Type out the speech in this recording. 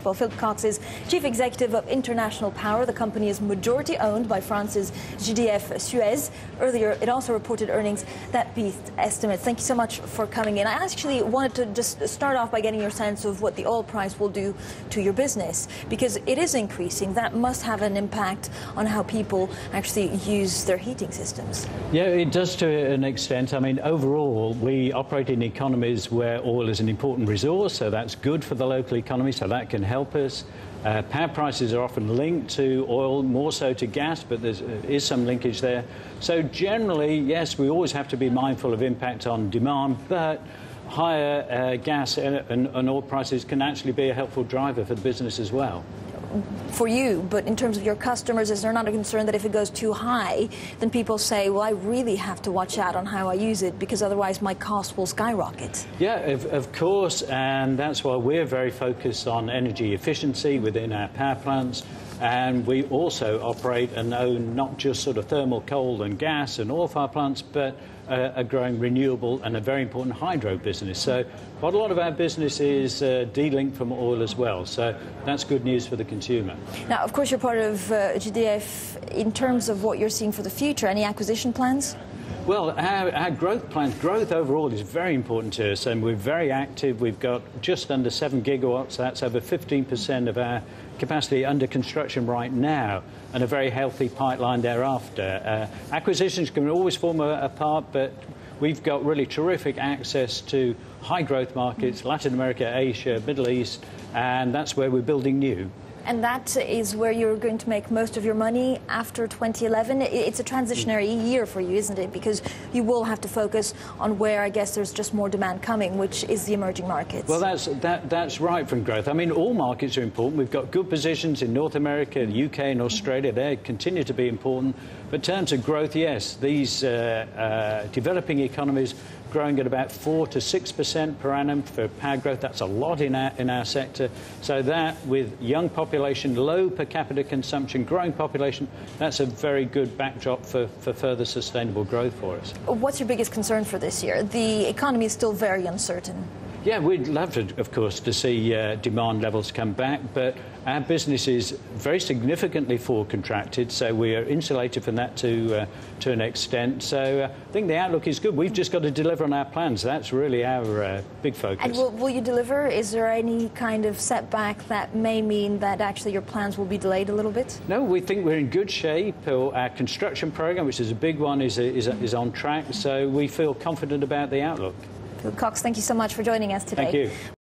Well, Philip Cox is Chief Executive of International Power. The company is majority owned by France's GDF Suez. Earlier, it also reported earnings that beat estimates. Thank you so much for coming in. I actually wanted to just start off by getting your sense of what the oil price will do to your business, because it is increasing. That must have an impact on how people actually use their heating systems. Yeah, it does to an extent. I mean, overall, we operate in economies where oil is an important resource, so that's good for the local economy, so that can help us. Power prices are often linked to oil, more so to gas, but there is some linkage there. So generally, yes, we always have to be mindful of impact on demand, but higher gas and oil prices can actually be a helpful driver for the business as well. For you, but in terms of your customers, is there not a concern that if it goes too high, then people say, well, I really have to watch out on how I use it because otherwise my cost will skyrocket? Yeah, of course, and that's why we're very focused on energy efficiency within our power plants. And we also operate and own not just sort of thermal coal and gas and oil fire plants, but a growing renewable and a very important hydro business. So quite a lot of our business is de-linked from oil as well. So that's good news for the consumer. Now, of course, you're part of GDF. In terms of what you're seeing for the future, any acquisition plans? Well, our growth plans, growth overall is very important to us, and we're very active. We've got just under 7 gigawatts. That's over 15% of our capacity under construction right now, and a very healthy pipeline thereafter. Acquisitions can always form a part, but we've got really terrific access to high growth markets, Latin America, Asia, Middle East, and that's where we're building new. And that is where you're going to make most of your money after 2011. It's a transitionary year for you, isn't it? Because you will have to focus on where, I guess, there's just more demand coming, which is the emerging markets. Well, that's right from growth. I mean, all markets are important. We've got good positions in North America, the UK and Australia. They continue to be important. But in terms of growth, yes, these developing economies growing at about 4 to 6% per annum for power growth. That's a lot in our sector. So that, with young population, low per capita consumption, growing population, that's a very good backdrop for further sustainable growth for us. What's your biggest concern for this year? The economy is still very uncertain. Yeah, we'd love to, of course, to see demand levels come back, but our business is very significantly forward contracted, so we are insulated from that to an extent. So I think the outlook is good. We've just got to deliver on our plans. That's really our big focus. And will you deliver? Is there any kind of setback that may mean that actually your plans will be delayed a little bit? No, we think we're in good shape. Our construction program, which is a big one, is on track, so we feel confident about the outlook. Phil Cox, thank you so much for joining us today. Thank you.